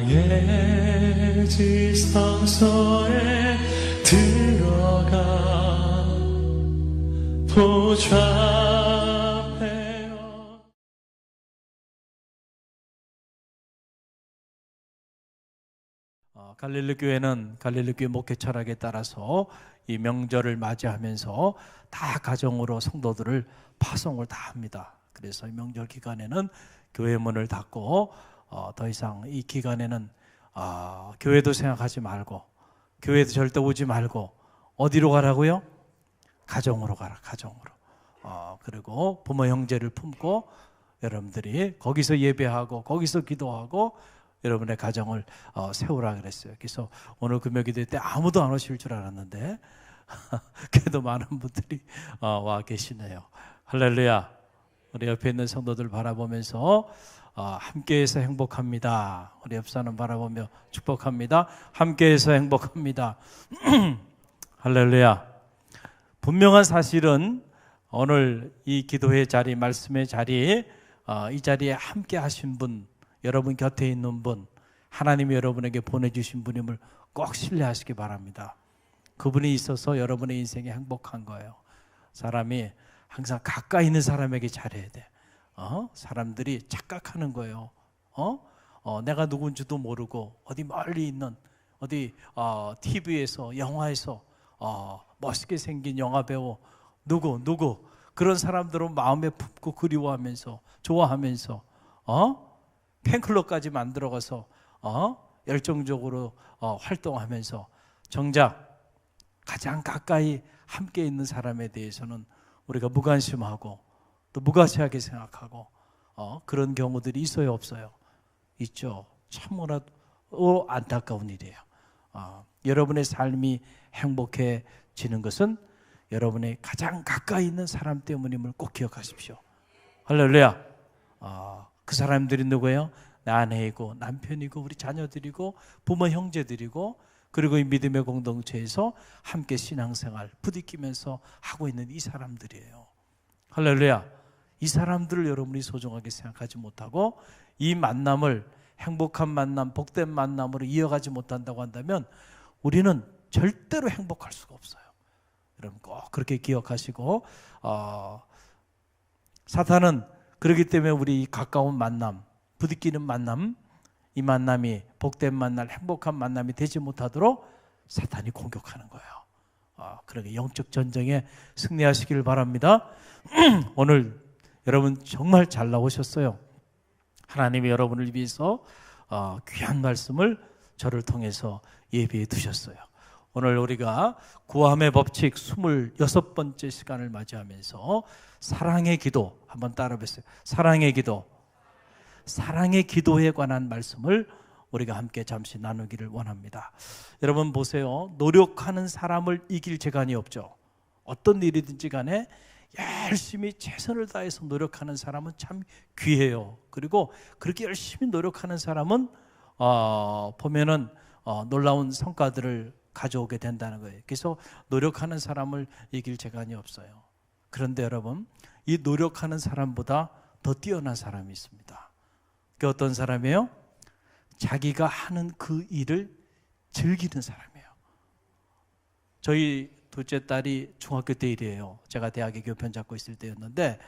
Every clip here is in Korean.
나의 지성소에 들어가 보좌하며. 갈릴리 교회는 갈릴리 교회 목회 철학에 따라서 이 명절을 맞이하면서 다 가정으로 성도들을 파송을 다 합니다. 그래서 이 명절 기간에는 교회 문을 닫고 더 이상 이 기간에는 교회도 생각하지 말고 교회도 절대 오지 말고 어디로 가라고요? 가정으로 가라. 가정으로. 그리고 부모 형제를 품고 여러분들이 거기서 예배하고 거기서 기도하고 여러분의 가정을 세우라 그랬어요. 그래서 오늘 금요기도 때 아무도 안 오실 줄 알았는데 그래도 많은 분들이 와 계시네요. 할렐루야. 우리 옆에 있는 성도들 바라보면서 함께해서 행복합니다. 우리 옆 사람 바라보며 축복합니다. 함께해서 행복합니다. 할렐루야. 분명한 사실은 오늘 이 기도의 자리, 말씀의 자리, 이 자리에 함께 하신 분, 여러분 곁에 있는 분, 하나님이 여러분에게 보내주신 분임을 꼭 신뢰하시기 바랍니다. 그분이 있어서 여러분의 인생이 행복한 거예요. 사람이 항상 가까이 있는 사람에게 잘해야 돼. 사람들이 착각하는 거예요. 내가 누군지도 모르고 어디 멀리 있는 어디 TV에서 영화에서 멋있게 생긴 영화배우 누구 그런 사람들은 마음에 품고 그리워하면서 좋아하면서 팬클럽까지 만들어가서 열정적으로 활동하면서 정작 가장 가까이 함께 있는 사람에 대해서는 우리가 무관심하고 또 무가치하게 생각하고 그런 경우들이 있어요, 없어요? 있죠. 참으로 안타까운 일이에요. 여러분의 삶이 행복해지는 것은 여러분의 가장 가까이 있는 사람 때문임을 꼭 기억하십시오. 할렐루야. 그 사람들이 누구예요? 내 아내이고 남편이고 우리 자녀들이고 부모 형제들이고 그리고 이 믿음의 공동체에서 함께 신앙생활 부딪히면서 하고 있는 이 사람들이에요. 할렐루야. 이 사람들을 여러분이 소중하게 생각하지 못하고 이 만남을 행복한 만남, 복된 만남으로 이어가지 못한다고 한다면 우리는 절대로 행복할 수가 없어요. 여러분 꼭 그렇게 기억하시고 사탄은 그렇기 때문에 우리 가까운 만남, 부딪히는 만남, 이 만남이 복된 만남, 행복한 만남이 되지 못하도록 사탄이 공격하는 거예요. 그러게 영적 전쟁에 승리하시길 바랍니다. 오늘 여러분 정말 잘 나오셨어요. 하나님이 여러분을 위해서 귀한 말씀을 저를 통해서 예비해 두셨어요. 오늘 우리가 구함의 법칙 26번째 시간을 맞이하면서 사랑의 기도 한번 따라해보세요. 사랑의 기도. 사랑의 기도에 관한 말씀을 우리가 함께 잠시 나누기를 원합니다. 여러분 보세요. 노력하는 사람을 이길 재간이 없죠. 어떤 일이든지 간에 열심히 최선을 다해서 노력하는 사람은 참 귀해요. 그리고 그렇게 열심히 노력하는 사람은 보면은 놀라운 성과들을 가져오게 된다는 거예요. 그래서 노력하는 사람을 이길 재간이 없어요. 그런데 여러분, 이 노력하는 사람보다 더 뛰어난 사람이 있습니다. 그 어떤 사람이에요? 자기가 하는 그 일을 즐기는 사람이에요. 저희 둘째 딸이 중학교 때 일이에요. 제가 대학에 교편 잡고 있을 때였는데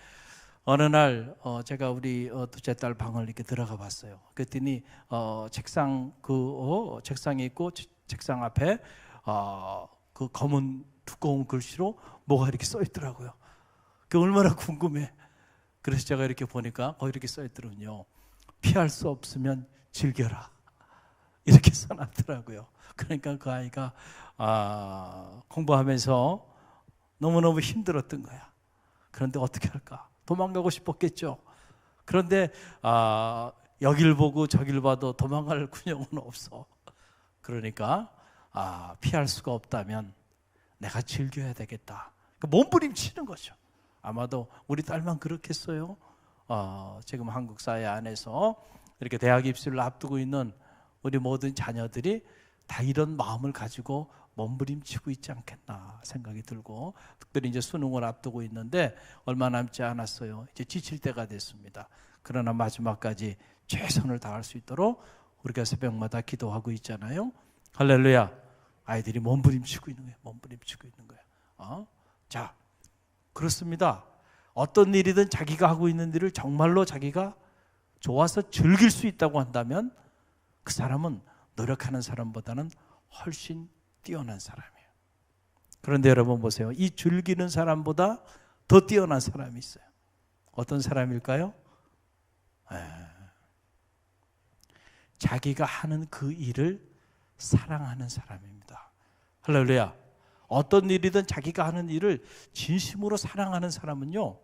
어느 날 제가 우리 둘째 딸 방을 이렇게 들어가 봤어요. 그랬더니 책상에 있고 책상 앞에 그 검은 두꺼운 글씨로 뭐가 이렇게 써 있더라고요. 그게 얼마나 궁금해. 그래서 제가 이렇게 보니까 거기 이렇게 써 있더군요. 피할 수 없으면 즐겨라. 이렇게 써놨더라고요. 그러니까 그 아이가 공부하면서 너무너무 힘들었던 거야. 그런데 어떻게 할까? 도망가고 싶었겠죠. 그런데 여길 보고 저길 봐도 도망갈 군용은 없어. 그러니까 피할 수가 없다면 내가 즐겨야 되겠다. 그러니까 몸부림치는 거죠. 아마도 우리 딸만 그렇겠어요. 지금 한국 사회 안에서 이렇게 대학 입시를 앞두고 있는 우리 모든 자녀들이 다 이런 마음을 가지고 몸부림치고 있지 않겠나 생각이 들고, 특별히 이제 수능을 앞두고 있는데 얼마 남지 않았어요. 이제 지칠 때가 됐습니다. 그러나 마지막까지 최선을 다할 수 있도록 우리가 새벽마다 기도하고 있잖아요. 할렐루야. 아이들이 몸부림치고 있는 거예요. 몸부림치고 있는 거예요. 자, 그렇습니다. 어떤 일이든 자기가 하고 있는 일을 정말로 자기가 좋아서 즐길 수 있다고 한다면 그 사람은 노력하는 사람보다는 훨씬 뛰어난 사람이에요. 그런데 여러분 보세요. 이 즐기는 사람보다 더 뛰어난 사람이 있어요. 어떤 사람일까요? 자기가 하는 그 일을 사랑하는 사람입니다. 할렐루야. 어떤 일이든 자기가 하는 일을 진심으로 사랑하는 사람은요,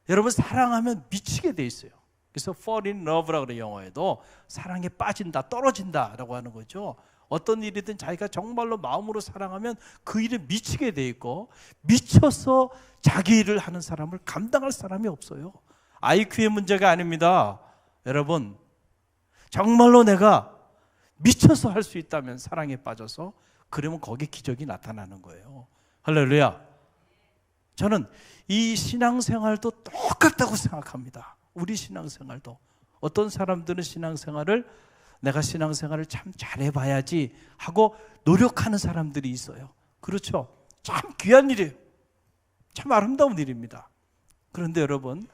여러분 사랑하면 미치게 돼 있어요. 그래서 fall in love라고 그래요. 영어에도 사랑에 빠진다, 떨어진다라고 하는 거죠. 어떤 일이든 자기가 정말로 마음으로 사랑하면 그 일에 미치게 돼 있고, 미쳐서 자기 일을 하는 사람을 감당할 사람이 없어요. IQ의 문제가 아닙니다. 여러분, 정말로 내가 미쳐서 할 수 있다면, 사랑에 빠져서, 그러면 거기에 기적이 나타나는 거예요. 할렐루야. 저는 이 신앙생활도 똑같다고 생각합니다. 우리 신앙생활도. 어떤 사람들은 신앙생활을 내가 신앙생활을 참 잘해봐야지 하고 노력하는 사람들이 있어요. 그렇죠. 참 귀한 일이에요. 참 아름다운 일입니다. 그런데 여러분,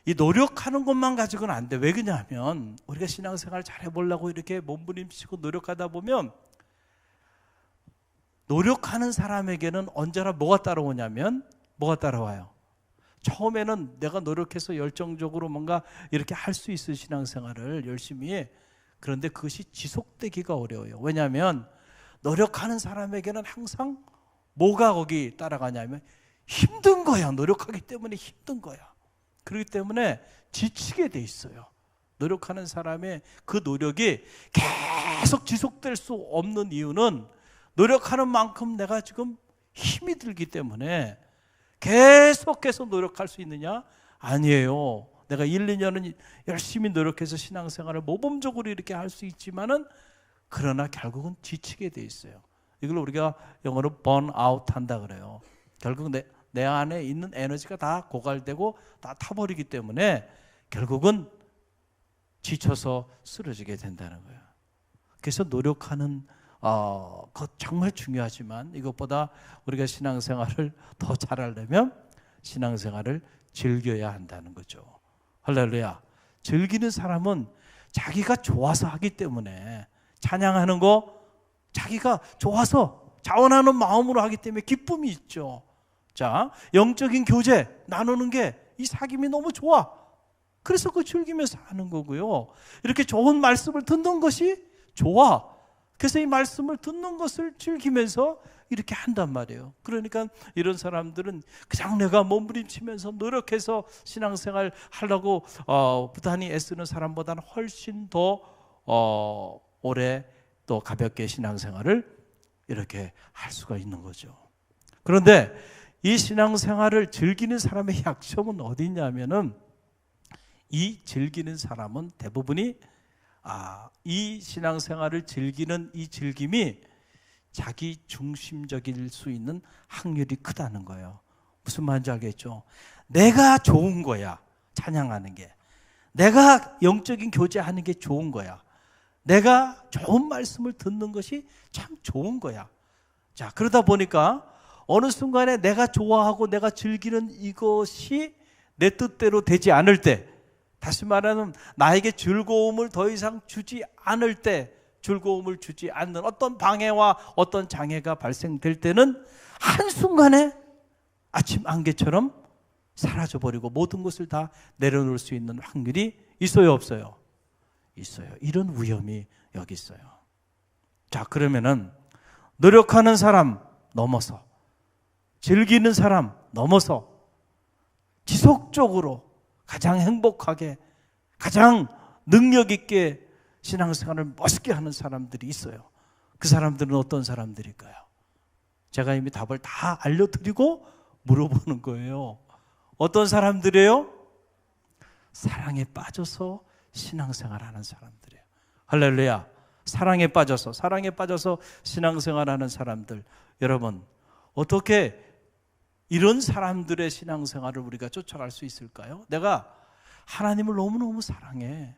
이 노력하는 것만 가지고는 안 돼. 왜 그러냐면 우리가 신앙생활 잘해보려고 이렇게 몸부림치고 노력하다 보면, 노력하는 사람에게는 언제나 뭐가 따라오냐면, 뭐가 따라와요? 처음에는 내가 노력해서 열정적으로 뭔가 이렇게 할 수 있을 신앙생활을 열심히 해. 그런데 그것이 지속되기가 어려워요. 왜냐하면 노력하는 사람에게는 항상 뭐가 거기 따라가냐면 힘든 거야. 노력하기 때문에 힘든 거야. 그렇기 때문에 지치게 돼 있어요. 노력하는 사람의 그 노력이 계속 지속될 수 없는 이유는 노력하는 만큼 내가 지금 힘이 들기 때문에. 계속해서 노력할 수 있느냐? 아니에요. 내가 1, 2년은 열심히 노력해서 신앙생활을 모범적으로 이렇게 할 수 있지만은, 그러나 결국은 지치게 돼 있어요. 이걸 우리가 영어로 번아웃 한다 그래요. 결국 내 안에 있는 에너지가 다 고갈되고 다 타버리기 때문에 결국은 지쳐서 쓰러지게 된다는 거예요. 그래서 노력하는 그것 정말 중요하지만, 이것보다 우리가 신앙생활을 더 잘하려면 신앙생활을 즐겨야 한다는 거죠. 할렐루야. 즐기는 사람은 자기가 좋아서 하기 때문에, 찬양하는 거 자기가 좋아서 자원하는 마음으로 하기 때문에 기쁨이 있죠. 자, 영적인 교제 나누는 게 이 사귐이 너무 좋아. 그래서 그 즐기면서 하는 거고요. 이렇게 좋은 말씀을 듣는 것이 좋아. 그래서 이 말씀을 듣는 것을 즐기면서 이렇게 한단 말이에요. 그러니까 이런 사람들은 그냥 내가 몸부림치면서 노력해서 신앙생활 하려고 부단히 애쓰는 사람보다는 훨씬 더 오래 또 가볍게 신앙생활을 이렇게 할 수가 있는 거죠. 그런데 이 신앙생활을 즐기는 사람의 약점은 어디 있냐면은, 이 즐기는 사람은 대부분이 이 신앙생활을 즐기는 이 즐김이 자기 중심적일 수 있는 확률이 크다는 거예요. 무슨 말인지 알겠죠? 내가 좋은 거야. 찬양하는 게. 내가 영적인 교제하는 게 좋은 거야. 내가 좋은 말씀을 듣는 것이 참 좋은 거야. 자, 그러다 보니까 어느 순간에 내가 좋아하고 내가 즐기는 이것이 내 뜻대로 되지 않을 때, 다시 말하면 나에게 즐거움을 더 이상 주지 않을 때, 즐거움을 주지 않는 어떤 방해와 어떤 장애가 발생될 때는 한순간에 아침 안개처럼 사라져버리고 모든 것을 다 내려놓을 수 있는 확률이 있어요, 없어요? 있어요. 이런 위험이 여기 있어요. 자, 그러면은 노력하는 사람 넘어서, 즐기는 사람 넘어서 지속적으로 가장 행복하게, 가장 능력 있게 신앙생활을 멋있게 하는 사람들이 있어요. 그 사람들은 어떤 사람들일까요? 제가 이미 답을 다 알려드리고 물어보는 거예요. 어떤 사람들이에요? 사랑에 빠져서 신앙생활하는 사람들이에요. 할렐루야. 사랑에 빠져서 신앙생활하는 사람들. 여러분, 어떻게 이런 사람들의 신앙생활을 우리가 쫓아갈 수 있을까요? 내가 하나님을 너무너무 사랑해.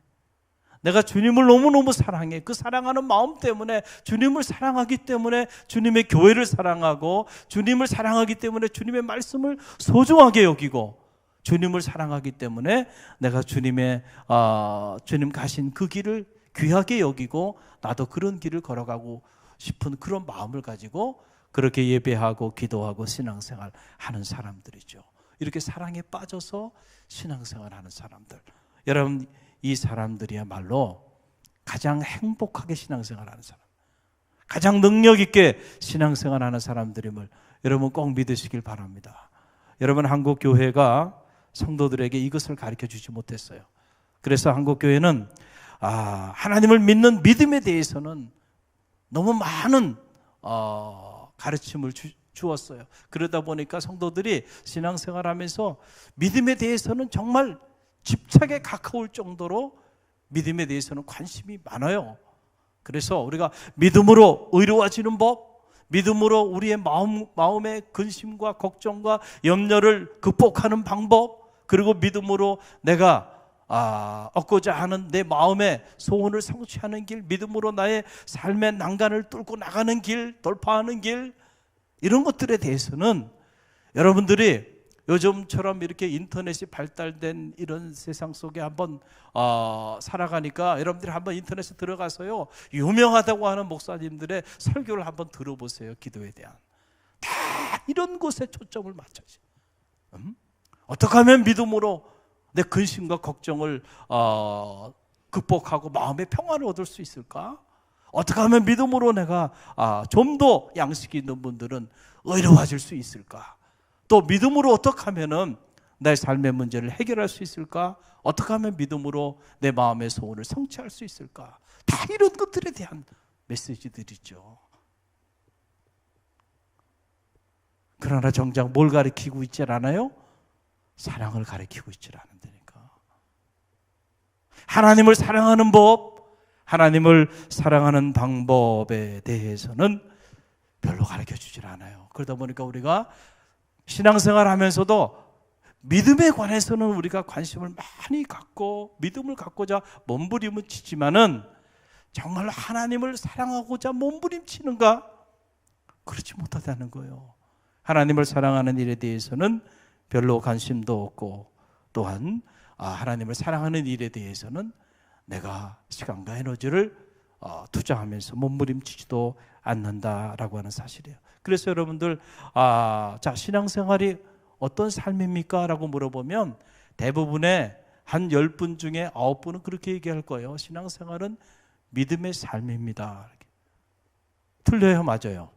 내가 주님을 너무너무 사랑해. 그 사랑하는 마음 때문에, 주님을 사랑하기 때문에 주님의 교회를 사랑하고, 주님을 사랑하기 때문에 주님의 말씀을 소중하게 여기고, 주님을 사랑하기 때문에 내가 주님 가신 그 길을 귀하게 여기고, 나도 그런 길을 걸어가고 싶은 그런 마음을 가지고 그렇게 예배하고 기도하고 신앙생활 하는 사람들이죠. 이렇게 사랑에 빠져서 신앙생활 하는 사람들, 여러분, 이 사람들이야말로 가장 행복하게 신앙생활 하는 사람, 가장 능력 있게 신앙생활 하는 사람들임을 여러분 꼭 믿으시길 바랍니다. 여러분, 한국 교회가 성도들에게 이것을 가르쳐 주지 못했어요. 그래서 한국 교회는 하나님을 믿는 믿음에 대해서는 너무 많은 가르침을 주었어요. 그러다 보니까 성도들이 신앙생활하면서 믿음에 대해서는 정말 집착에 가까울 정도로 믿음에 대해서는 관심이 많아요. 그래서 우리가 믿음으로 의로워지는 법, 믿음으로 우리의 마음의 근심과 걱정과 염려를 극복하는 방법, 그리고 믿음으로 내가 얻고자 하는 내 마음의 소원을 성취하는 길, 믿음으로 나의 삶의 난간을 뚫고 나가는 길, 돌파하는 길, 이런 것들에 대해서는 여러분들이 요즘처럼 이렇게 인터넷이 발달된 이런 세상 속에 한번 살아가니까 여러분들이 한번 인터넷에 들어가서요, 유명하다고 하는 목사님들의 설교를 한번 들어보세요. 기도에 대한 다 이런 곳에 초점을 맞춰서 어떻게 하면 믿음으로 내 근심과 걱정을 극복하고 마음의 평안을 얻을 수 있을까? 어떻게 하면 믿음으로 내가 좀 더 양식이 있는 분들은 의로워질 수 있을까? 또 믿음으로 어떻게 하면은 내 삶의 문제를 해결할 수 있을까? 어떻게 하면 믿음으로 내 마음의 소원을 성취할 수 있을까? 다 이런 것들에 대한 메시지들이죠. 그러나 정작 뭘 가르치고 있지 않아요? 사랑을 가르치고 있지 않는다니까. 하나님을 사랑하는 법, 하나님을 사랑하는 방법에 대해서는 별로 가르쳐 주질 않아요. 그러다 보니까 우리가 신앙생활 하면서도 믿음에 관해서는 우리가 관심을 많이 갖고 믿음을 갖고자 몸부림을 치지만은 정말 하나님을 사랑하고자 몸부림치는가? 그렇지 못하다는 거예요. 하나님을 사랑하는 일에 대해서는 별로 관심도 없고, 또한 하나님을 사랑하는 일에 대해서는 내가 시간과 에너지를 투자하면서 몸부림치지도 않는다라고 하는 사실이에요. 그래서 여러분들 신앙생활이 어떤 삶입니까? 라고 물어보면 대부분의 한 10분 중에 9분은 그렇게 얘기할 거예요. 신앙생활은 믿음의 삶입니다. 틀려요? 맞아요?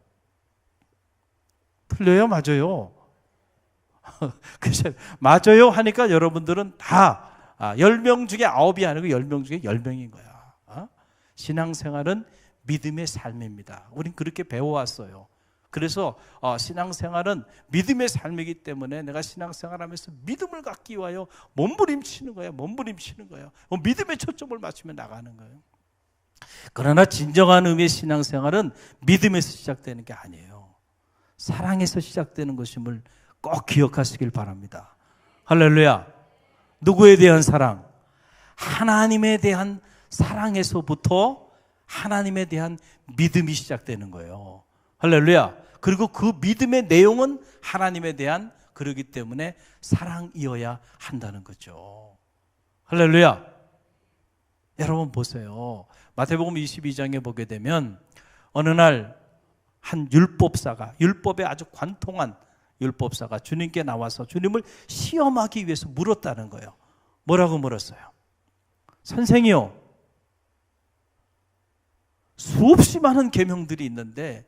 틀려요? 맞아요? 그래서 맞아요 하니까 여러분들은 다 10명 중에 9이 아니고 10명 중에 10명인 거야. 신앙생활은 믿음의 삶입니다. 우린 그렇게 배워왔어요. 그래서 신앙생활은 믿음의 삶이기 때문에 내가 신앙생활하면서 믿음을 갖기 위하여 몸부림치는 거예요. 몸부림치는 거예요. 믿음에 초점을 맞추며 나가는 거예요. 그러나 진정한 의미의 신앙생활은 믿음에서 시작되는 게 아니에요. 사랑에서 시작되는 것임을 꼭 기억하시길 바랍니다. 할렐루야. 누구에 대한 사랑? 하나님에 대한 사랑에서부터 하나님에 대한 믿음이 시작되는 거예요. 할렐루야. 그리고 그 믿음의 내용은 하나님에 대한, 그러기 때문에 사랑이어야 한다는 거죠. 할렐루야. 여러분 보세요. 마태복음 22장에 보게 되면 어느 날 한 율법사가, 율법에 아주 관통한 율법사가 주님께 나와서 주님을 시험하기 위해서 물었다는 거예요. 뭐라고 물었어요? 선생이요, 수없이 많은 계명들이 있는데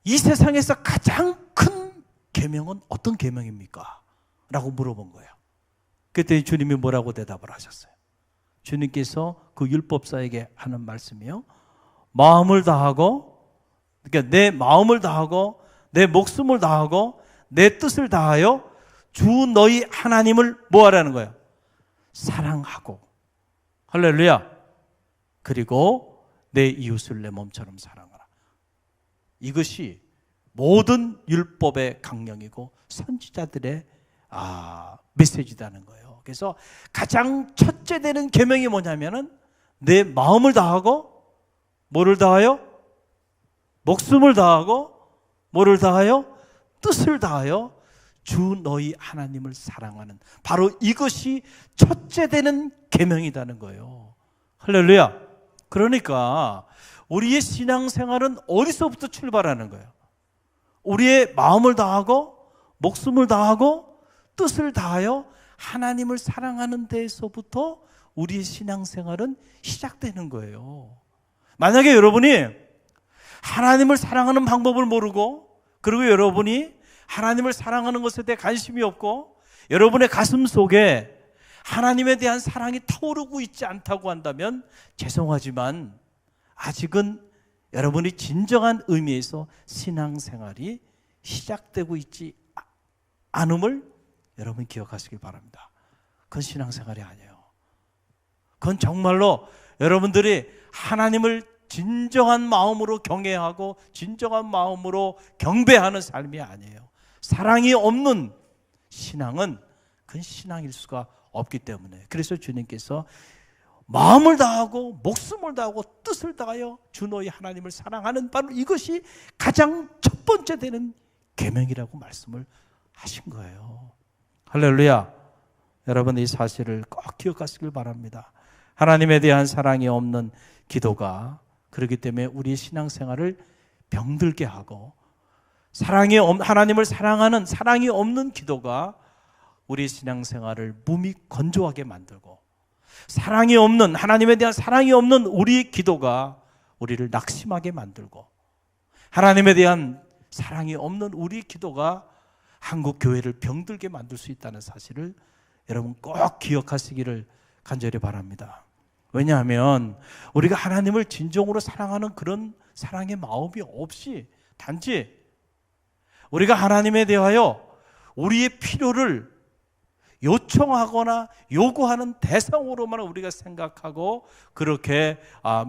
이 세상에서 가장 큰 계명은 어떤 계명입니까? 라고 물어본 거예요. 그때 주님이 뭐라고 대답을 하셨어요? 주님께서 그 율법사에게 하는 말씀이요, 마음을 다하고, 그러니까 내 마음을 다하고 내 목숨을 다하고 내 뜻을 다하여 주 너희 하나님을 뭐 하라는 거예요? 사랑하고. 할렐루야. 그리고 내 이웃을 내 몸처럼 사랑하라. 이것이 모든 율법의 강령이고 선지자들의 메시지라는 거예요. 그래서 가장 첫째 되는 계명이 뭐냐면은 내 마음을 다하고 뭐를 다하여? 목숨을 다하고 뭐를 다하여? 뜻을 다하여 주 너희 하나님을 사랑하는, 바로 이것이 첫째 되는 계명이라는 거예요. 할렐루야. 그러니까 우리의 신앙생활은 어디서부터 출발하는 거예요? 우리의 마음을 다하고 목숨을 다하고 뜻을 다하여 하나님을 사랑하는 데에서부터 우리의 신앙생활은 시작되는 거예요. 만약에 여러분이 하나님을 사랑하는 방법을 모르고, 그리고 여러분이 하나님을 사랑하는 것에 대해 관심이 없고, 여러분의 가슴 속에 하나님에 대한 사랑이 타오르고 있지 않다고 한다면 죄송하지만 아직은 여러분이 진정한 의미에서 신앙생활이 시작되고 있지 않음을 여러분 기억하시길 바랍니다. 그건 신앙생활이 아니에요. 그건 정말로 여러분들이 하나님을 진정한 마음으로 경외하고 진정한 마음으로 경배하는 삶이 아니에요. 사랑이 없는 신앙은 그건 신앙일 수가 없기 때문에, 그래서 주님께서 마음을 다하고 목숨을 다하고 뜻을 다하여 주 너희 하나님을 사랑하는, 바로 이것이 가장 첫 번째 되는 계명이라고 말씀을 하신 거예요. 할렐루야. 여러분, 이 사실을 꼭 기억하시길 바랍니다. 하나님에 대한 사랑이 없는 기도가, 그렇기 때문에 우리 신앙생활을 병들게 하고, 하나님을 사랑하는 사랑이 없는 기도가 우리 신앙생활을 몸이 건조하게 만들고, 사랑이 없는, 하나님에 대한 사랑이 없는 우리 기도가 우리를 낙심하게 만들고, 하나님에 대한 사랑이 없는 우리 기도가 한국 교회를 병들게 만들 수 있다는 사실을 여러분 꼭 기억하시기를 간절히 바랍니다. 왜냐하면 우리가 하나님을 진정으로 사랑하는 그런 사랑의 마음이 없이, 단지 우리가 하나님에 대하여 우리의 필요를 요청하거나 요구하는 대상으로만 우리가 생각하고 그렇게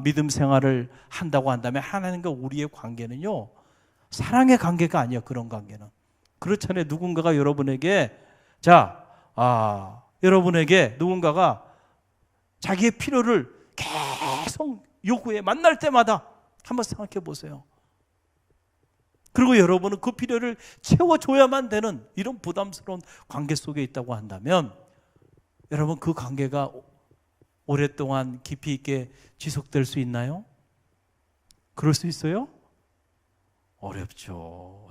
믿음 생활을 한다고 한다면 하나님과 우리의 관계는요, 사랑의 관계가 아니에요. 그런 관계는. 그렇잖아요. 누군가가 여러분에게 여러분에게 누군가가 자기의 필요를 계속 요구해. 만날 때마다 한번 생각해 보세요. 그리고 여러분은 그 필요를 채워줘야만 되는 이런 부담스러운 관계 속에 있다고 한다면, 여러분 그 관계가 오랫동안 깊이 있게 지속될 수 있나요? 그럴 수 있어요? 어렵죠.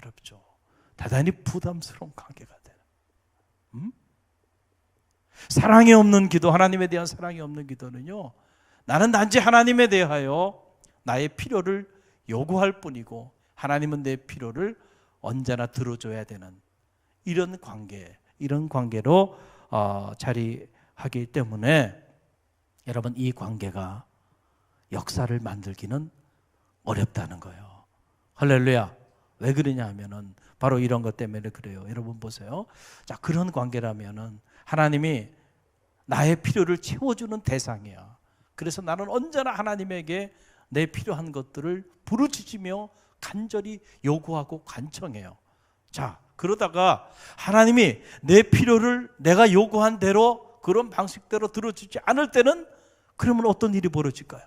대단히 부담스러운 관계가 되는. 사랑이 없는 기도, 하나님에 대한 사랑이 없는 기도는요, 나는 단지 하나님에 대하여 나의 필요를 요구할 뿐이고 하나님은 내 필요를 언제나 들어줘야 되는 이런 관계로 자리하기 때문에 여러분, 이 관계가 역사를 만들기는 어렵다는 거예요. 할렐루야. 왜 그러냐 하면은 바로 이런 것 때문에 그래요. 여러분 보세요. 자, 그런 관계라면은 하나님이 나의 필요를 채워주는 대상이야. 그래서 나는 언제나 하나님에게 내 필요한 것들을 부르짖으며 간절히 요구하고 간청해요. 자, 그러다가 하나님이 내 필요를 내가 요구한 대로 그런 방식대로 들어주지 않을 때는, 그러면 어떤 일이 벌어질까요?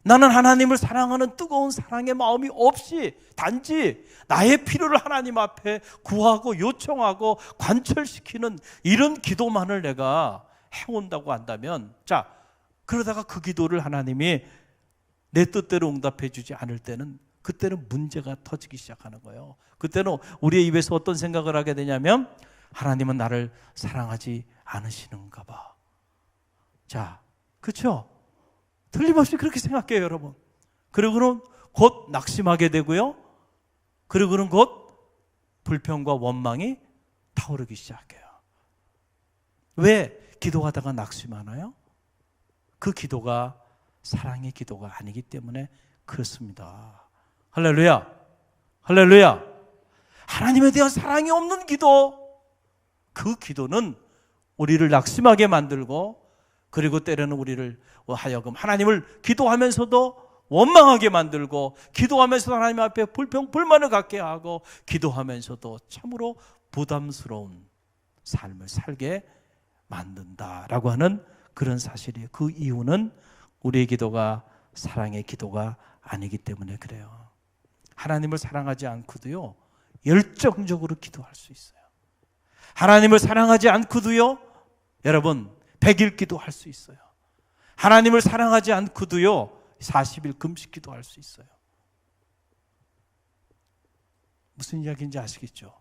나는 하나님을 사랑하는 뜨거운 사랑의 마음이 없이 단지 나의 필요를 하나님 앞에 구하고 요청하고 관철시키는 이런 기도만을 내가 해온다고 한다면, 자, 그러다가 그 기도를 하나님이 내 뜻대로 응답해 주지 않을 때는, 그때는 문제가 터지기 시작하는 거예요. 그때는 우리의 입에서 어떤 생각을 하게 되냐면, 하나님은 나를 사랑하지 않으시는가 봐. 자, 그렇죠? 틀림없이 그렇게 생각해요, 여러분. 그리고는 곧 낙심하게 되고요. 그리고는 곧 불평과 원망이 타오르기 시작해요. 왜 기도하다가 낙심하나요? 그 기도가 사랑의 기도가 아니기 때문에 그렇습니다. 할렐루야. 하나님에 대한 사랑이 없는 기도, 그 기도는 우리를 낙심하게 만들고, 그리고 때로는 우리를 하여금 하나님을 기도하면서도 원망하게 만들고, 기도하면서도 하나님 앞에 불평불만을 갖게 하고, 기도하면서도 참으로 부담스러운 삶을 살게 만든다라고 하는 그런 사실이에요. 그 이유는 우리의 기도가 사랑의 기도가 아니기 때문에 그래요. 하나님을 사랑하지 않고도요, 열정적으로 기도할 수 있어요. 하나님을 사랑하지 않고도요, 여러분 100일 기도할 수 있어요. 하나님을 사랑하지 않고도요 40일 금식 기도할 수 있어요. 무슨 이야기인지 아시겠죠?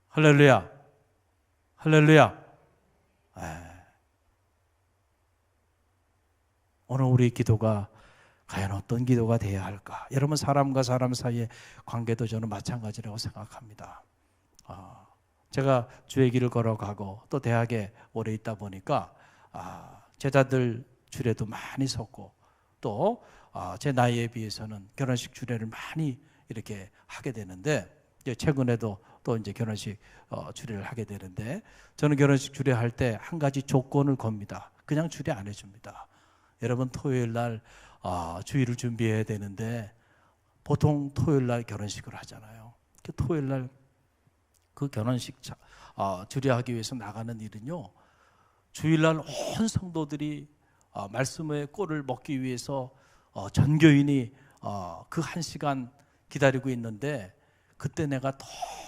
할렐루야, 할렐루야. 오늘 우리 기도가 과연 어떤 기도가 되어야 할까? 여러분, 사람과 사람 사이의 관계도 저는 마찬가지라고 생각합니다. 제가 주의 길을 걸어가고 또 대학에 오래 있다 보니까 제자들 주례도 많이 섰고 또 제 나이에 비해서는 결혼식 주례를 많이 이렇게 하게 되는데, 최근에도 또 이제 결혼식 주례를 하게 되는데, 저는 결혼식 주례할 때 한 가지 조건을 겁니다. 그냥 주례 안 해줍니다. 여러분, 토요일 날 주일을 준비해야 되는데 보통 토요일 날 결혼식을 하잖아요. 토요일 날 그 결혼식 주례하기 위해서 나가는 일은요, 주일날 온 성도들이 말씀의 꼴을 먹기 위해서 전교인이 그 한 시간 기다리고 있는데, 그때 내가 더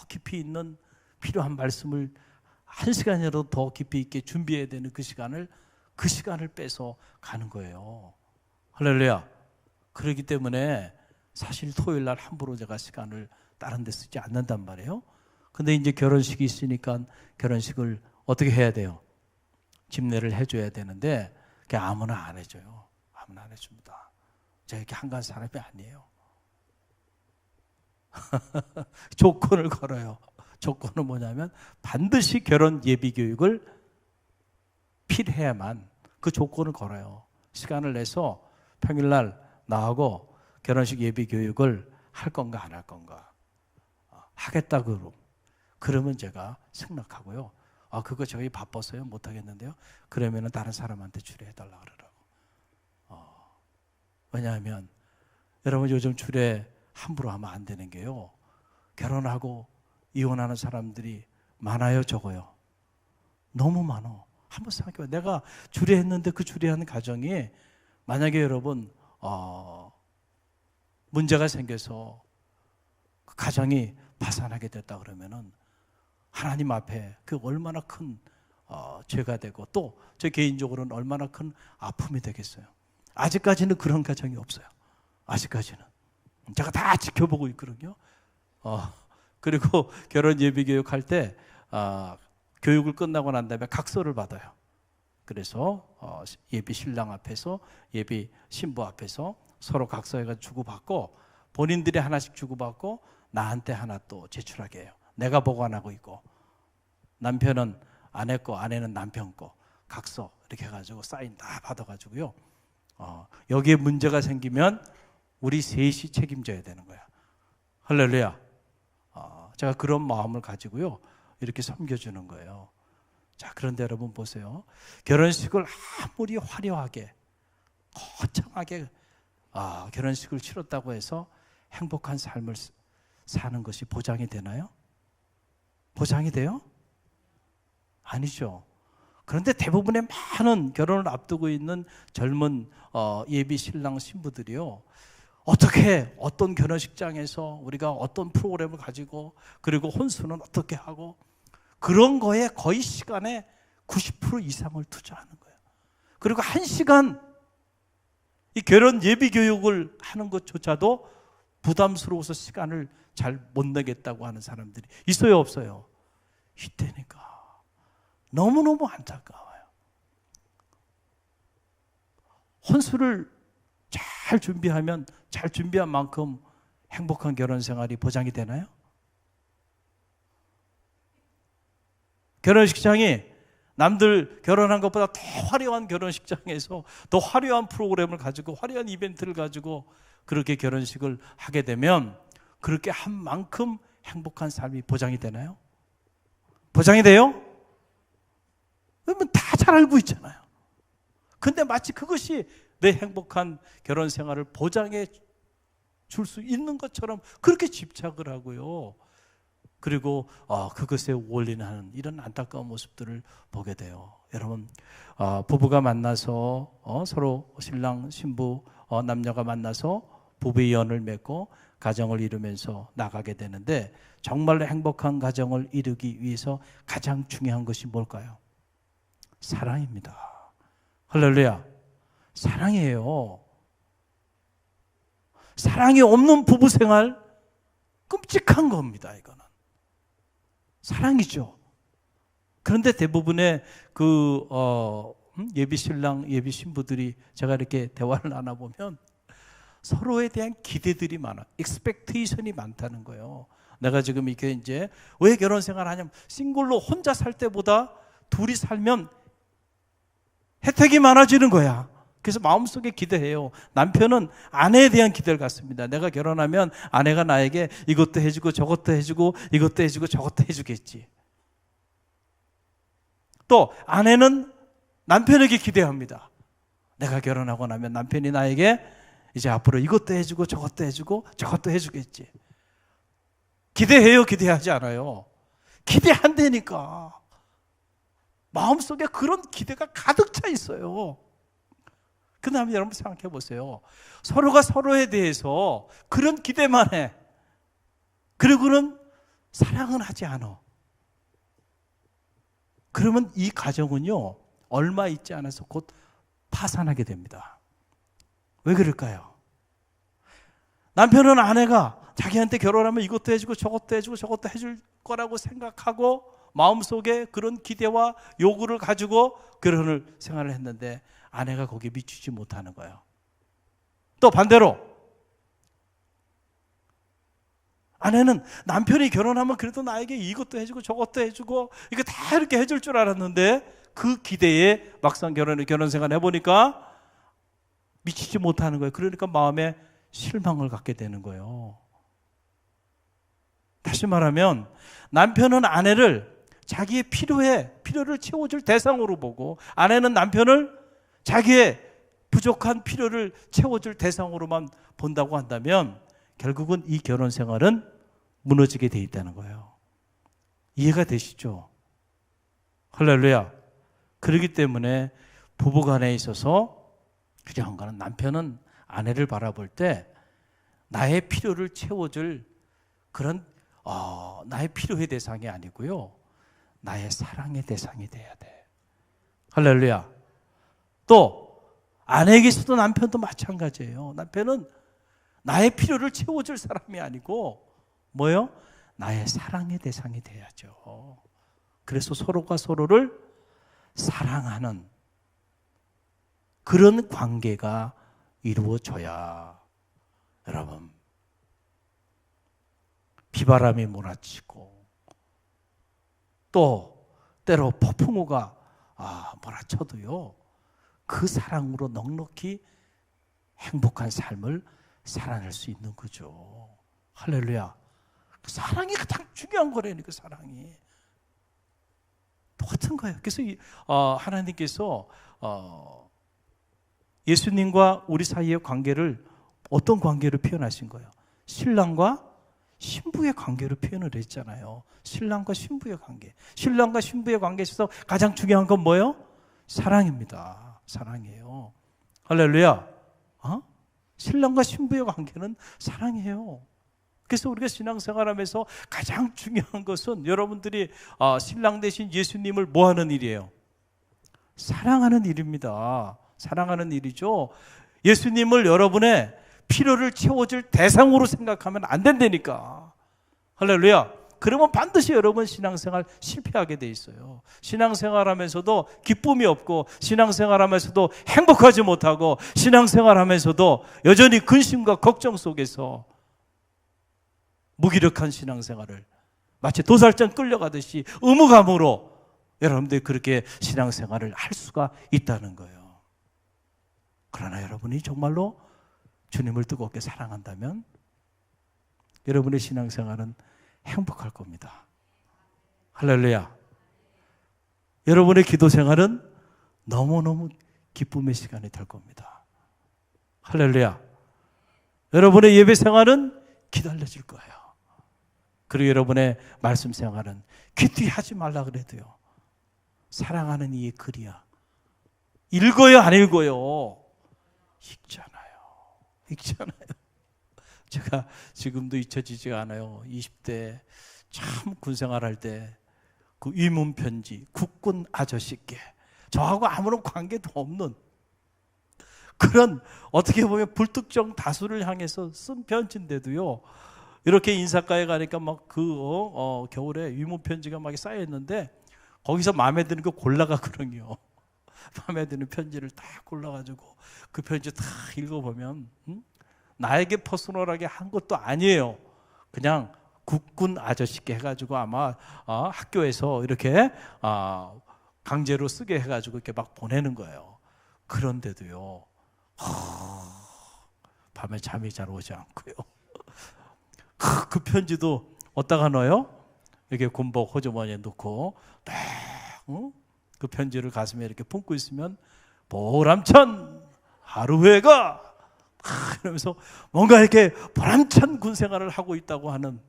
깊이 있는 필요한 말씀을 한 시간이라도 더 깊이 있게 준비해야 되는 그 시간을 빼서 가는 거예요. 할렐루야. 그렇기 때문에 사실 토요일 날 함부로 제가 시간을 다른 데 쓰지 않는단 말이에요. 근데 이제 결혼식이 있으니까 결혼식을 어떻게 해야 돼요? 집례를 해줘야 되는데 그게 아무나 안 해줘요. 아무나 안 해줍니다. 제가 이렇게 한가한 사람이 아니에요. 조건을 걸어요. 조건은 뭐냐면 반드시 결혼 예비 교육을 필요해야만, 그 조건을 걸어요. 시간을 내서 평일날 나하고 결혼식 예비 교육을 할 건가 안 할 건가 하겠다 그러면 제가 승낙하고요. 그거 저희 바빠서요 못 하겠는데요. 그러면은 다른 사람한테 주례해달라 그러라고. 왜냐하면 여러분, 요즘 주례 함부로 하면 안 되는 게요, 결혼하고 이혼하는 사람들이 많아요, 적어요? 너무 많아. 한번 생각해봐. 내가 주례했는데 그 주례하는 가정이 만약에 여러분 문제가 생겨서 그 가정이 파산하게 됐다 그러면은 하나님 앞에 그 얼마나 큰 죄가 되고 또 저 개인적으로는 얼마나 큰 아픔이 되겠어요. 아직까지는 그런 가정이 없어요. 아직까지는 제가 다 지켜보고 있거든요. 그리고 결혼 예비 교육할 때 교육을 끝나고 난 다음에 각서를 받아요. 그래서 예비 신랑 앞에서 예비 신부 앞에서 서로 각서해가지고 주고받고, 본인들이 하나씩 주고받고 나한테 하나 또 제출하게 해요. 내가 보관하고 있고, 남편은 아내 거, 아내는 남편 거 각서 이렇게 해가지고 사인 다 받아가지고요. 여기에 문제가 생기면 우리 셋이 책임져야 되는 거야. 할렐루야. 제가 그런 마음을 가지고요 이렇게 섬겨주는 거예요. 자, 그런데 여러분 보세요. 결혼식을 아무리 화려하게 거창하게 결혼식을 치렀다고 해서 행복한 삶을 사는 것이 보장이 되나요? 보장이 돼요? 아니죠. 그런데 대부분의 많은 결혼을 앞두고 있는 젊은 예비 신랑 신부들이요, 어떤 결혼식장에서 우리가 어떤 프로그램을 가지고, 그리고 혼수는 어떻게 하고, 그런 거에 거의 시간의 90% 이상을 투자하는 거예요. 그리고 1시간 이 결혼 예비 교육을 하는 것조차도 부담스러워서 시간을 잘 못 내겠다고 하는 사람들이 있어요, 없어요? 이때니까 너무너무 안타까워요. 혼수를 잘 준비하면 잘 준비한 만큼 행복한 결혼 생활이 보장이 되나요? 결혼식장이 남들 결혼한 것보다 더 화려한 결혼식장에서 더 화려한 프로그램을 가지고 화려한 이벤트를 가지고 그렇게 결혼식을 하게 되면 그렇게 한 만큼 행복한 삶이 보장이 되나요? 보장이 돼요? 그러면 다 잘 알고 있잖아요. 근데 마치 그것이 내 행복한 결혼 생활을 보장해 줄 수 있는 것처럼 그렇게 집착을 하고요. 그리고 그것에 올인하는 이런 안타까운 모습들을 보게 돼요. 여러분, 부부가 만나서 서로 신랑 신부 남녀가 만나서 부부의 연을 맺고 가정을 이루면서 나가게 되는데, 정말로 행복한 가정을 이루기 위해서 가장 중요한 것이 뭘까요? 사랑입니다. 할렐루야. 사랑이에요. 사랑이 없는 부부 생활 끔찍한 겁니다. 이거는 사랑이죠. 그런데 대부분의 예비 신랑 예비 신부들이 제가 이렇게 대화를 나눠보면 서로에 대한 기대들이 많아, expectation이 많다는 거예요. 내가 지금 이게 이제 왜 결혼 생활 하냐면, 싱글로 혼자 살 때보다 둘이 살면 혜택이 많아지는 거야. 그래서 마음속에 기대해요. 남편은 아내에 대한 기대를 갖습니다. 내가 결혼하면 아내가 나에게 이것도 해주고 저것도 해주고 이것도 해주고 저것도 해주겠지. 또 아내는 남편에게 기대합니다. 내가 결혼하고 나면 남편이 나에게 이제 앞으로 이것도 해주고 저것도 해주고 저것도 해주겠지. 기대해요? 기대하지 않아요? 기대한다니까. 마음속에 그런 기대가 가득 차 있어요. 그 다음에 여러분 생각해 보세요. 서로가 서로에 대해서 그런 기대만 해. 그리고는 사랑은 하지 않아. 그러면 이 가정은요, 얼마 있지 않아서 곧 파산하게 됩니다. 왜 그럴까요? 남편은 아내가 자기한테 결혼하면 이것도 해주고 저것도 해주고 저것도 해줄 거라고 생각하고 마음속에 그런 기대와 요구를 가지고 결혼을 생활을 했는데 아내가 거기에 미치지 못하는 거예요. 또 반대로 아내는 남편이 결혼하면 그래도 나에게 이것도 해주고 저것도 해주고 이거 다 이렇게 해줄 줄 알았는데 그 기대에 막상 결혼 생활 해보니까 미치지 못하는 거예요. 그러니까 마음에 실망을 갖게 되는 거예요. 다시 말하면 남편은 아내를 자기의 필요를 채워줄 대상으로 보고, 아내는 남편을 자기의 부족한 필요를 채워줄 대상으로만 본다고 한다면 결국은 이 결혼 생활은 무너지게 돼 있다는 거예요. 이해가 되시죠? 할렐루야. 그렇기 때문에 부부간에 있어서 필요한 거는, 남편은 아내를 바라볼 때 나의 필요를 채워줄 그런 나의 필요의 대상이 아니고요, 나의 사랑의 대상이 돼야 돼. 할렐루야. 또 아내에게서도 남편도 마찬가지예요. 남편은 나의 필요를 채워줄 사람이 아니고 뭐요? 나의 사랑의 대상이 돼야죠. 그래서 서로가 서로를 사랑하는 그런 관계가 이루어져야, 여러분, 비바람이 몰아치고 또 때로 폭풍우가 몰아쳐도요, 그 사랑으로 넉넉히 행복한 삶을 살아낼 수 있는 거죠. 할렐루야. 사랑이 가장 중요한 거라니까. 사랑이 똑같은 거예요. 그래서 하나님께서 예수님과 우리 사이의 관계를 어떤 관계로 표현하신 거예요? 신랑과 신부의 관계로 표현을 했잖아요. 신랑과 신부의 관계. 신랑과 신부의 관계에 있어서 가장 중요한 건 뭐예요? 사랑입니다. 사랑이에요. 할렐루야. 신랑과 신부의 관계는 사랑이에요. 그래서 우리가 신앙생활하면서 가장 중요한 것은 여러분들이 신랑 대신 예수님을 뭐 하는 일이에요? 사랑하는 일입니다. 사랑하는 일이죠. 예수님을 여러분의 필요를 채워줄 대상으로 생각하면 안 된다니까. 할렐루야. 그러면 반드시 여러분 신앙생활 실패하게 돼 있어요. 신앙생활하면서도 기쁨이 없고, 신앙생활하면서도 행복하지 못하고, 신앙생활하면서도 여전히 근심과 걱정 속에서 무기력한 신앙생활을 마치 도살장 끌려가듯이 의무감으로 여러분들이 그렇게 신앙생활을 할 수가 있다는 거예요. 그러나 여러분이 정말로 주님을 뜨겁게 사랑한다면 여러분의 신앙생활은 행복할 겁니다. 할렐루야. 여러분의 기도생활은 너무너무 기쁨의 시간이 될 겁니다. 할렐루야. 여러분의 예배생활은 기다려질 거예요. 그리고 여러분의 말씀생활은 귀뒤하지 말라 그래도요, 사랑하는 이의 글이야. 읽어요, 안 읽어요? 읽잖아요. 읽잖아요. 제가 지금도 잊혀지지가 않아요. 20대 참 군생활할 때 그 위문 편지, 국군 아저씨께 저하고 아무런 관계도 없는 그런 어떻게 보면 불특정 다수를 향해서 쓴 편지인데도요, 이렇게 인사과에 가니까 막 겨울에 위문 편지가 막 쌓여 있는데 거기서 마음에 드는 거 골라가거든요. 마음에 드는 편지를 딱 골라가지고 그 편지 딱 읽어보면 나에게 퍼스널하게 한 것도 아니에요. 그냥 국군 아저씨께 해가지고 아마 학교에서 이렇게 강제로 쓰게 해가지고 이렇게 막 보내는 거예요. 그런데도요, 밤에 잠이 잘 오지 않고요. 그 편지도 어디다가 넣어요? 이렇게 군복 호주머니에 넣고 딱 그 편지를 가슴에 이렇게 품고 있으면 보람찬 하루해가 이러면서 뭔가 이렇게 보람찬 군 생활을 하고 있다고 하는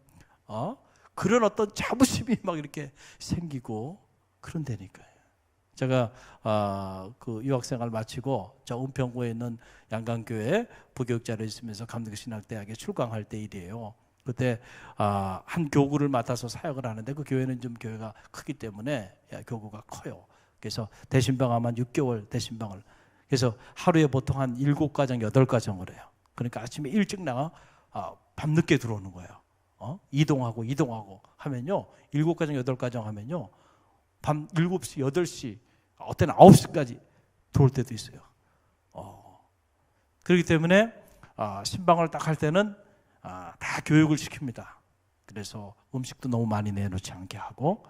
그런 어떤 자부심이 막 이렇게 생기고 그런다니까요. 제가 그 유학생활 마치고 저 은평구에 있는 양강교회 부교육자로 있으면서 감리교신학대학에 출강할 때 일이에요. 그때 한 교구를 맡아서 사역을 하는데 그 교회는 좀 교회가 크기 때문에 교구가 커요. 그래서 대신방 아마 6개월 대신방을, 그래서 하루에 보통 한 7가정 8가정을 해요. 그러니까 아침에 일찍 나가 밤늦게 들어오는 거예요. 이동하고 하면요, 7가정 8가정 하면요 밤 7시 8시 어때는 9시까지 들어올 때도 있어요. 그렇기 때문에 신방을 딱 할 때는 다 교육을 시킵니다. 그래서 음식도 너무 많이 내놓지 않게 하고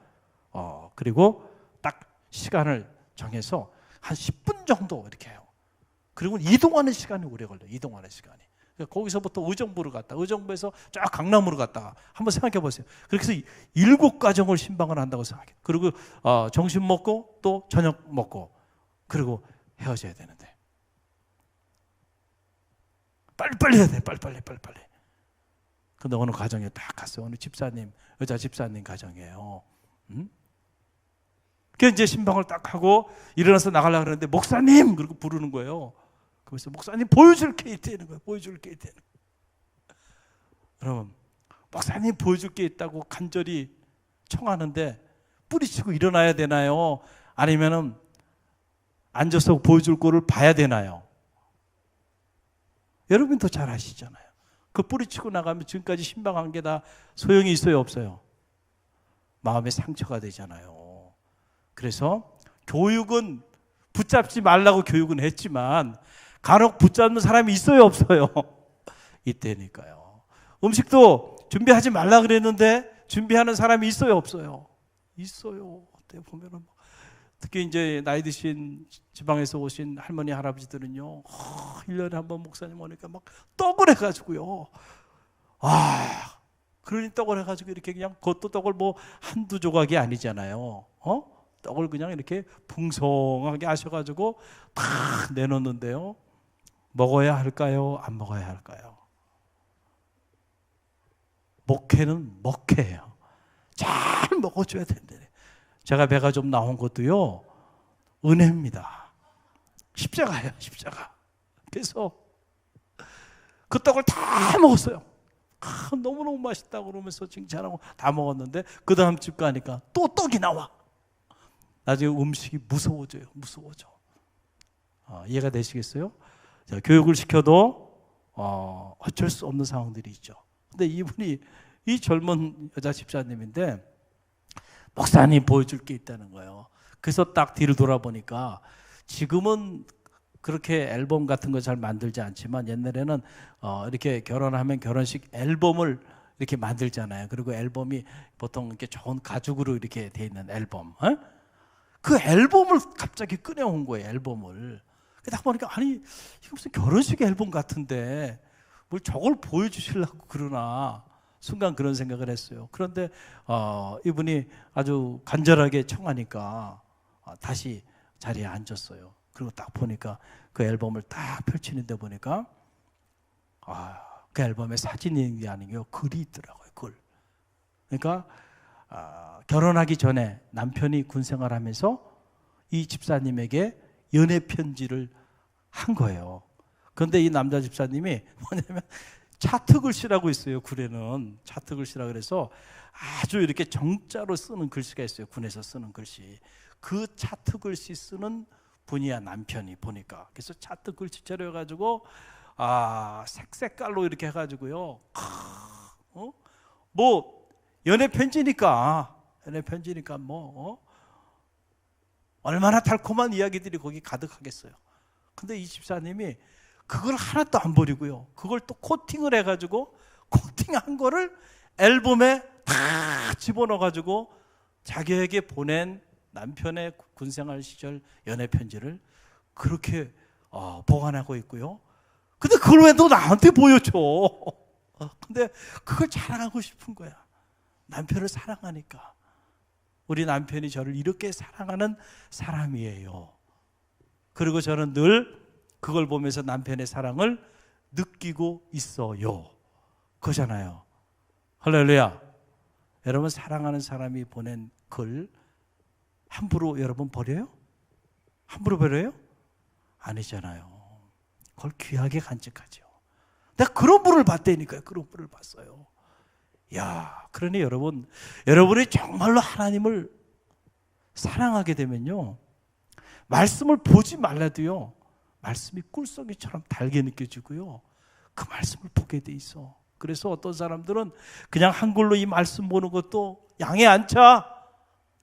그리고 딱 시간을 정해서 한 10분 정도 이렇게 해요. 그리고 이동하는 시간이 오래 걸려요. 이동하는 시간이. 그러니까 거기서부터 의정부로 갔다, 의정부에서 쫙 강남으로 갔다가 한번 생각해 보세요. 그렇게 해서 7가정을 신방을 한다고 생각해요. 그리고 점심 먹고 또 저녁 먹고 그리고 헤어져야 되는데 빨리빨리 해야 돼. 빨리빨리. 근데 어느 가정에 딱 갔어요. 어느 집사님, 여자 집사님 가정이에요. 그래서 이제 신방을 딱 하고 일어나서 나가려고 그러는데 목사님! 그러고 부르는 거예요. 그래서 목사님 보여줄 게 있다는 거예요. 보여줄 게 있다는 거예요. 여러분, 목사님 보여줄 게 있다고 간절히 청하는데 뿌리치고 일어나야 되나요? 아니면은 앉아서 보여줄 거를 봐야 되나요? 여러분도 잘 아시잖아요. 그 뿌리치고 나가면 지금까지 신방한 게 다 소용이 있어요, 없어요? 마음에 상처가 되잖아요. 그래서 교육은 붙잡지 말라고 교육은 했지만 간혹 붙잡는 사람이 있어요, 없어요? 이때니까요. 음식도 준비하지 말라 그랬는데 준비하는 사람이 있어요, 없어요? 있어요. 그때 보면은 특히 이제 나이 드신 지방에서 오신 할머니 할아버지들은요, 1년에 한 번 목사님 오니까 막 떡을 해가지고요. 그러니 떡을 해가지고 이렇게 그냥 그것도 떡을 뭐 한두 조각이 아니잖아요. 떡을 그냥 이렇게 풍성하게 하셔가지고 다 내놓는데요. 먹어야 할까요? 안 먹어야 할까요? 목회는 먹회예요. 잘 먹어줘야 된대. 제가 배가 좀 나온 것도요, 은혜입니다. 십자가예요, 십자가. 그래서 그 떡을 다 먹었어요. 너무너무 맛있다고 그러면서 칭찬하고 다 먹었는데 그 다음 집 가니까 또 떡이 나와. 나중에 음식이 무서워져요. 이해가 되시겠어요? 자, 교육을 시켜도 어쩔 수 없는 상황들이 있죠. 근데 이분이 이 젊은 여자 집사님인데 목사님 보여줄 게 있다는 거예요. 그래서 딱 뒤를 돌아보니까 지금은 그렇게 앨범 같은 거 잘 만들지 않지만 옛날에는 이렇게 결혼하면 결혼식 앨범을 이렇게 만들잖아요. 그리고 앨범이 보통 이렇게 좋은 가죽으로 이렇게 돼 있는 앨범. 그 앨범을 갑자기 꺼내온 거예요. 앨범을. 딱 보니까 아니 이거 무슨 결혼식 앨범 같은데 뭘 저걸 보여주시려고 그러나 순간 그런 생각을 했어요. 그런데 이분이 아주 간절하게 청하니까 다시 자리에 앉았어요. 그리고 딱 보니까 그 앨범을 딱 펼치는데 보니까 그 앨범에 사진이 아니고요, 글이 있더라고요. 글. 그러니까 결혼하기 전에 남편이 군 생활하면서 이 집사님에게 연애 편지를 한 거예요. 그런데 이 남자 집사님이 뭐냐면 차트 글씨라고 있어요. 군에는 차트 글씨라 그래서 아주 이렇게 정자로 쓰는 글씨가 있어요. 군에서 쓰는 글씨. 그 차트 글씨 쓰는 분이야, 남편이 보니까. 그래서 차트 글씨처럼 해가지고 색깔로 이렇게 해가지고요. 뭐 연애 편지니까 얼마나 달콤한 이야기들이 거기 가득하겠어요. 근데 이 집사님이 그걸 하나도 안 버리고요, 그걸 또 코팅을 해가지고 코팅한 거를 앨범에 다 집어넣어가지고 자기에게 보낸 남편의 군생활 시절 연애 편지를 그렇게 보관하고 있고요. 근데 그걸 왜 너 나한테 보여줘? 근데 그걸 자랑하고 싶은 거야. 남편을 사랑하니까. 우리 남편이 저를 이렇게 사랑하는 사람이에요. 그리고 저는 늘 그걸 보면서 남편의 사랑을 느끼고 있어요. 그거잖아요. 할렐루야. 여러분, 사랑하는 사람이 보낸 글 함부로 여러분 버려요? 함부로 버려요? 아니잖아요. 그걸 귀하게 간직하죠. 내가 그런 분을 봤다니까요. 그런 분을 봤어요. 야, 그러니 여러분이 정말로 하나님을 사랑하게 되면요, 말씀을 보지 말라도요, 말씀이 꿀송이처럼 달게 느껴지고요, 그 말씀을 보게 돼 있어. 그래서 어떤 사람들은 그냥 한글로 이 말씀 보는 것도 양에 안 차.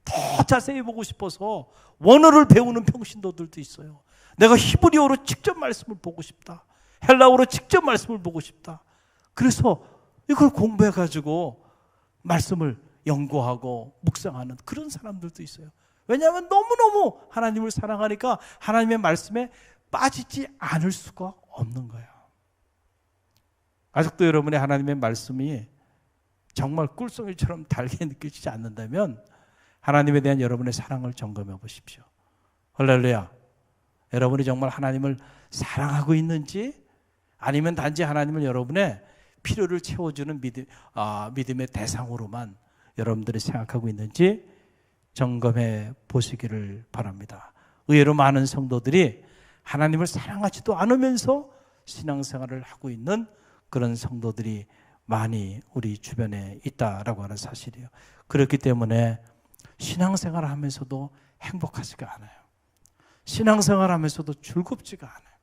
더 자세히 보고 싶어서 원어를 배우는 평신도들도 있어요. 내가 히브리어로 직접 말씀을 보고 싶다. 헬라어로 직접 말씀을 보고 싶다. 그래서 이걸 공부해가지고 말씀을 연구하고 묵상하는 그런 사람들도 있어요. 왜냐하면 너무너무 하나님을 사랑하니까 하나님의 말씀에 빠지지 않을 수가 없는 거예요. 아직도 여러분의 하나님의 말씀이 정말 꿀송이처럼 달게 느껴지지 않는다면 하나님에 대한 여러분의 사랑을 점검해 보십시오. 할렐루야. 여러분이 정말 하나님을 사랑하고 있는지, 아니면 단지 하나님을 여러분의 필요를 채워주는 믿음의 대상으로만 여러분들이 생각하고 있는지 점검해 보시기를 바랍니다. 의외로 많은 성도들이 하나님을 사랑하지도 않으면서 신앙생활을 하고 있는 그런 성도들이 많이 우리 주변에 있다라고 하는 사실이에요. 그렇기 때문에 신앙생활을 하면서도 행복하지가 않아요. 신앙생활을 하면서도 즐겁지가 않아요.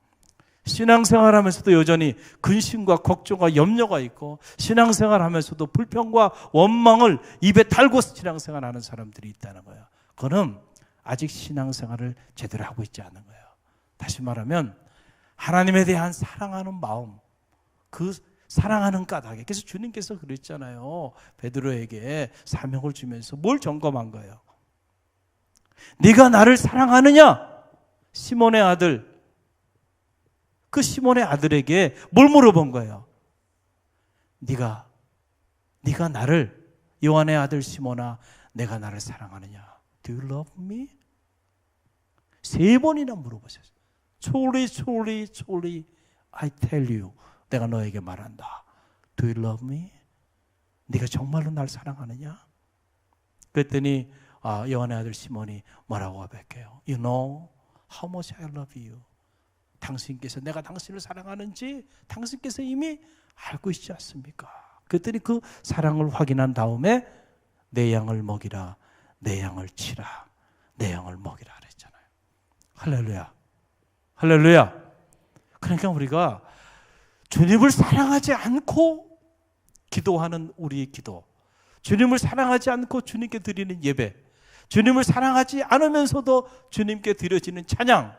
신앙생활을 하면서도 여전히 근심과 걱정과 염려가 있고, 신앙생활을 하면서도 불평과 원망을 입에 달고 신앙생활을 하는 사람들이 있다는 거예요. 그거는 아직 신앙생활을 제대로 하고 있지 않은 거예요. 다시 말하면 하나님에 대한 사랑하는 마음, 그 사랑하는 까닭에, 그래서 주님께서 그랬잖아요. 베드로에게 사명을 주면서 뭘 점검한 거예요? 네가 나를 사랑하느냐? 시몬의 아들, 그 시몬의 아들에게 뭘 물어본 거예요? 네가 나를, 요한의 아들 시몬아, 내가 나를 사랑하느냐? Do you love me? 3번이나 물어보셨어요. Truly, I tell you, 내가 너에게 말한다. Do you love me? 네가 정말로 날 사랑하느냐? 그랬더니 요한의 아들 시몬이 뭐라고 고백해요? You know how much I love you. 당신께서 내가 당신을 사랑하는지 당신께서 이미 알고 있지 않습니까? 그랬더니 그 사랑을 확인한 다음에 내 양을 먹이라, 내 양을 치라, 내 양을 먹이라 그랬잖아요. 할렐루야. 할렐루야. 그러니까 우리가 주님을 사랑하지 않고 기도하는 우리의 기도, 주님을 사랑하지 않고 주님께 드리는 예배, 주님을 사랑하지 않으면서도 주님께 드려지는 찬양,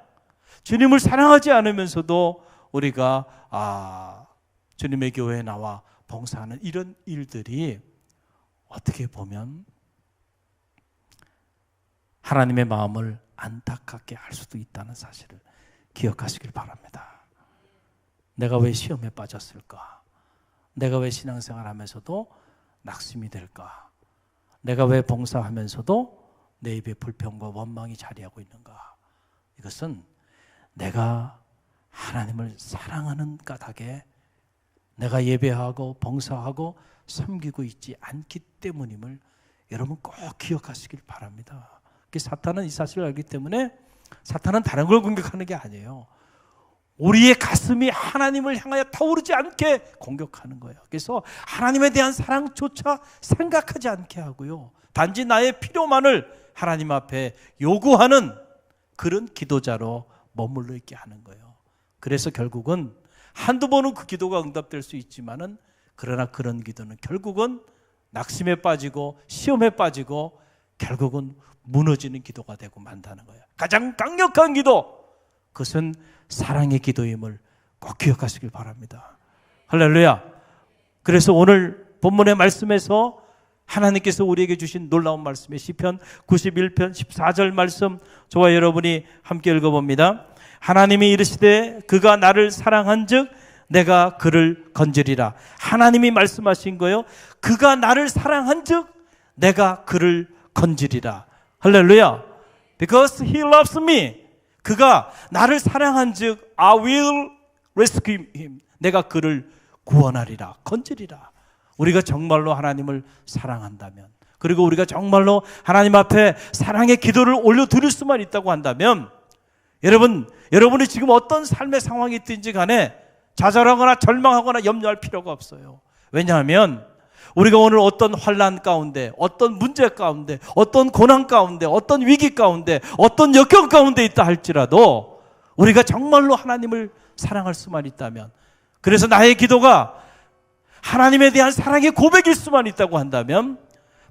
주님을 사랑하지 않으면서도 우리가 주님의 교회에 나와 봉사하는 이런 일들이 어떻게 보면 하나님의 마음을 안타깝게 할 수도 있다는 사실을 기억하시길 바랍니다. 내가 왜 시험에 빠졌을까? 내가 왜 신앙생활 하면서도 낙심이 될까? 내가 왜 봉사하면서도 내 입에 불평과 원망이 자리하고 있는가? 이것은 내가 하나님을 사랑하는 까닭에 내가 예배하고 봉사하고 섬기고 있지 않기 때문임을 여러분 꼭 기억하시길 바랍니다. 사탄은 이 사실을 알기 때문에 사탄은 다른 걸 공격하는 게 아니에요. 우리의 가슴이 하나님을 향하여 타오르지 않게 공격하는 거예요. 그래서 하나님에 대한 사랑조차 생각하지 않게 하고요. 단지 나의 필요만을 하나님 앞에 요구하는 그런 기도자로 머물러 있게 하는 거예요. 그래서 결국은 한두 번은 그 기도가 응답될 수 있지만은, 그러나 그런 기도는 결국은 낙심에 빠지고 시험에 빠지고 결국은 무너지는 기도가 되고 만다는 거예요. 가장 강력한 기도, 그것은 사랑의 기도임을 꼭 기억하시길 바랍니다. 할렐루야. 그래서 오늘 본문의 말씀에서 하나님께서 우리에게 주신 놀라운 말씀의 시편 91편 14절 말씀, 저와 여러분이 함께 읽어봅니다. 하나님이 이르시되 그가 나를 사랑한즉 내가 그를 건지리라. 하나님이 말씀하신 거예요. 그가 나를 사랑한즉 내가 그를 건지리라. 할렐루야. Because he loves me. 그가 나를 사랑한즉 I will rescue him. 내가 그를 구원하리라, 건지리라. 우리가 정말로 하나님을 사랑한다면, 그리고 우리가 정말로 하나님 앞에 사랑의 기도를 올려드릴 수만 있다고 한다면, 여러분이 지금 어떤 삶의 상황이 있든지 간에 좌절하거나 절망하거나 염려할 필요가 없어요. 왜냐하면 우리가 오늘 어떤 환난 가운데, 어떤 문제 가운데, 어떤 고난 가운데, 어떤 위기 가운데, 어떤 역경 가운데 있다 할지라도 우리가 정말로 하나님을 사랑할 수만 있다면, 그래서 나의 기도가 하나님에 대한 사랑의 고백일 수만 있다고 한다면,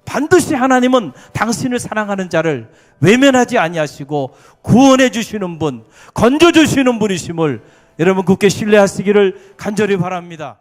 반드시 하나님은 당신을 사랑하는 자를 외면하지 아니하시고 구원해 주시는 분, 건져 주시는 분이심을 여러분 굳게 신뢰하시기를 간절히 바랍니다.